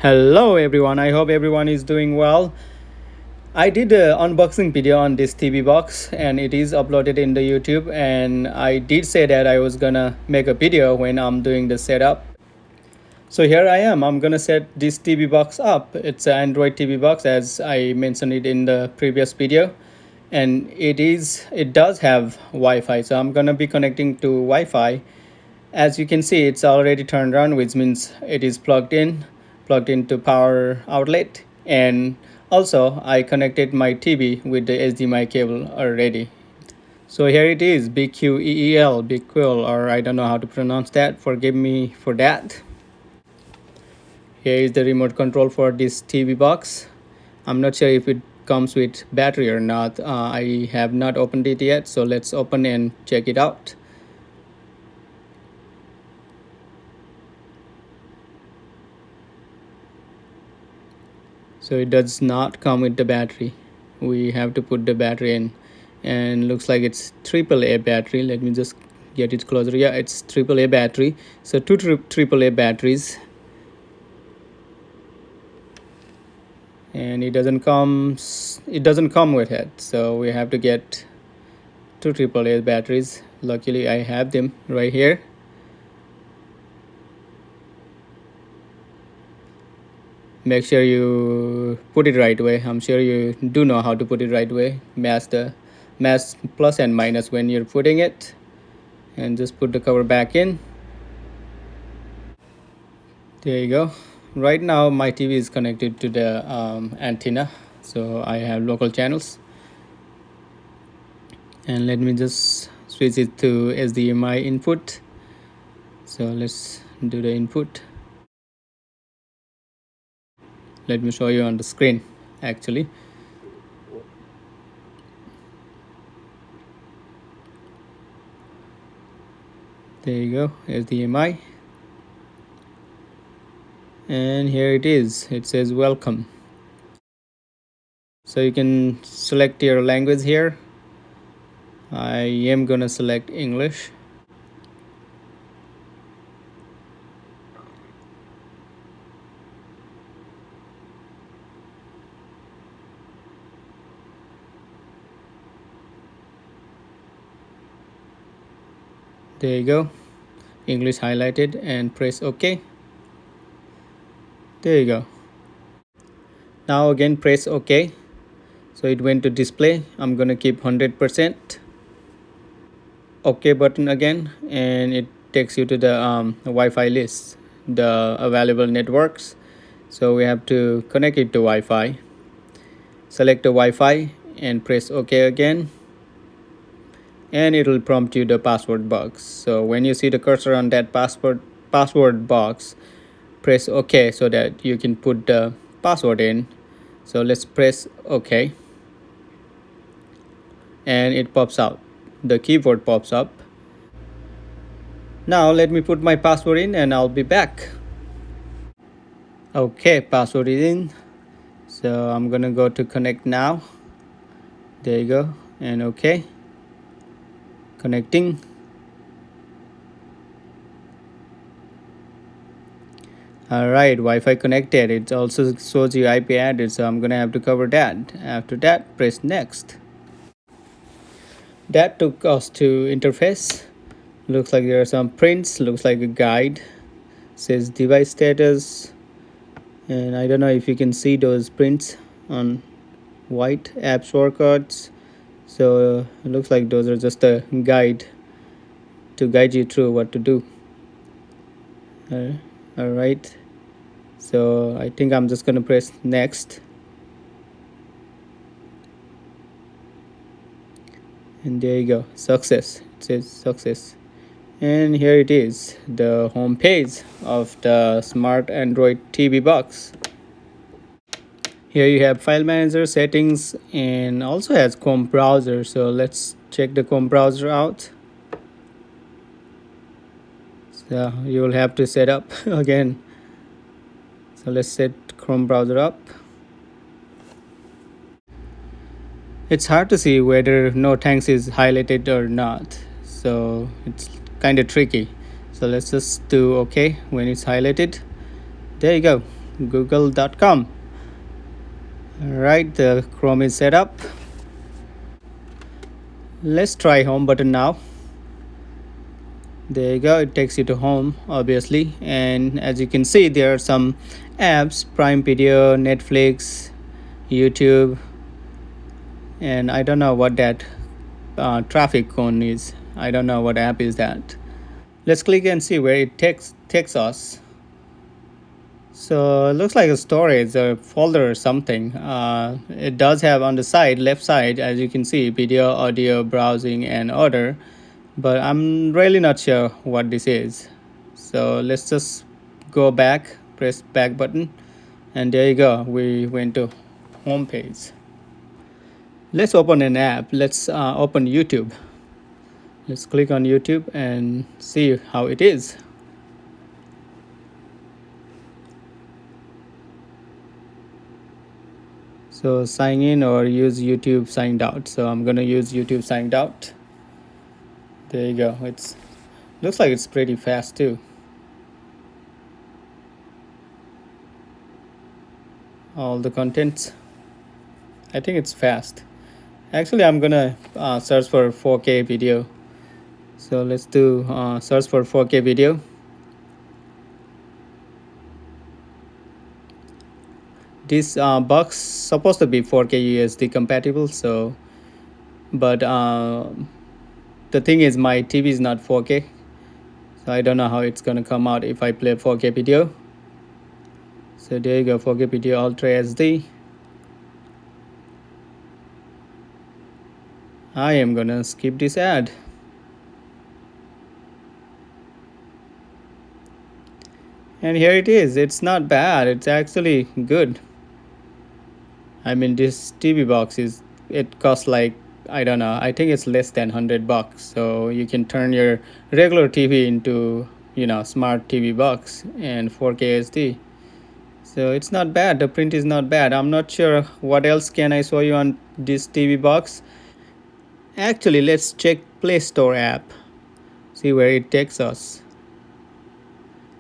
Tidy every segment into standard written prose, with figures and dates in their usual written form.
Hello everyone, I hope everyone is doing well. I did an unboxing video on this TV box and it is uploaded in the YouTube, and I did say that I was gonna make a video when I'm doing the setup. So here I am, I'm gonna set this TV box up. It's an Android TV box as I mentioned it in the previous video, and it does have Wi-Fi, so I'm gonna be connecting to Wi-Fi. As you can see, it's already turned on, which means it is plugged into power outlet. And also I connected my TV with the HDMI cable already. So here it is, BQEEL, BQEEL, or I don't know how to pronounce that, forgive me for that. Here is the remote control for this TV box. I'm not sure if it comes with battery or not. I have not opened it yet, so let's open and check it out. So it does not come with the battery. We have to put the battery in, and looks like it's AAA battery. Let me just get it closer. Yeah, it's AAA battery. So two AAA batteries, and it doesn't come with it. So we have to get two AAA batteries. Luckily, I have them right here. Make sure you put it right way. I'm sure you do know how to put it right way. Match plus and minus when you're putting it, and just put the cover back in. There you go. Right now my TV is connected to the antenna, so I have local channels. And let me just switch it to HDMI input. So let's do the input. Let me show you on the screen actually. There you go, HDMI. And here it is, it says welcome. So you can select your language here. I am gonna select English. There you go, English highlighted, and press OK. There you go. Now again press OK. So it went to display. I'm gonna keep 100%. OK button again, and it takes you to the Wi-Fi list, the available networks. So we have to connect it to Wi-Fi. Select the Wi-Fi and press OK again, and it will prompt you the password box. So when you see the cursor on that password box, press OK so that you can put the password in. So let's press OK, and it pops out. The keyboard pops up. Now let me put my password in and I'll be back. Okay, password is in. So I'm gonna go to connect now. There you go, and OK. Connecting. Alright, Wi-Fi connected. It also shows you IP address, so I'm gonna have to cover that. After that, press next. That took us to interface. Looks like there are some prints, looks like a guide. Says device status, and I don't know if you can see those prints on white, app shortcuts. So it looks like those are just a guide to guide you through what to do. Alright, so I think I'm just gonna press next, and there you go, success. It says success, and here it is, the home page of the smart Android TV box. Here you have file manager, settings, and also has Chrome browser. So let's check the Chrome browser out. So you will have to set up again. So let's set Chrome browser up. It's hard to see whether no thanks is highlighted or not, so it's kind of tricky. So let's just do OK when it's highlighted. There you go, google.com. Alright, the Chrome is set up. Let's try home button now. There you go, it takes you to home obviously, and as you can see there are some apps: Prime Video, Netflix, YouTube, and I don't know what that traffic cone is. I don't know what app is that. Let's click and see where it takes us. So it looks like a storage or folder or something. It does have on the side, left side, as you can see, video, audio, browsing, and other. But I'm really not sure what this is. So let's just go back, press back button, and there you go. We went to home page. Let's open an app. Let's open YouTube. Let's click on YouTube and see how it is. So sign in or use YouTube signed out. So I'm gonna use YouTube signed out. There you go. It's looks like it's pretty fast too. All the contents. I think it's fast. Actually, I'm gonna search for 4K video. So let's do search for 4K video. This box supposed to be 4K USD compatible. So, but the thing is, my TV is not 4K, so I don't know how it's gonna come out if I play 4K video. So there you go, 4K video Ultra SD. I am gonna skip this ad. And here it is. It's not bad. It's actually good. I mean, this TV box it costs like, I don't know, I think it's less than $100. So you can turn your regular TV into, smart TV box and 4K SD. So it's not bad. The print is not bad. I'm not sure what else can I show you on this TV box. Actually, let's check Play Store app. See where it takes us.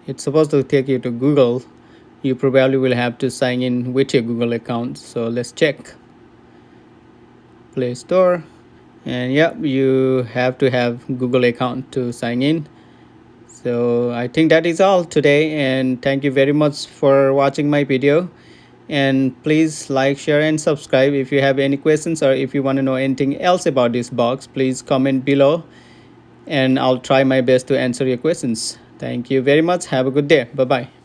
It's supposed to take you to Google. You probably will have to sign in with your Google account. So let's check Play Store. And yeah, you have to have Google account to sign in. So I think that is all today, and thank you very much for watching my video. And please like, share, and subscribe. If you have any questions or if you want to know anything else about this box, please comment below and I'll try my best to answer your questions. Thank you very much. Have a good day. Bye bye.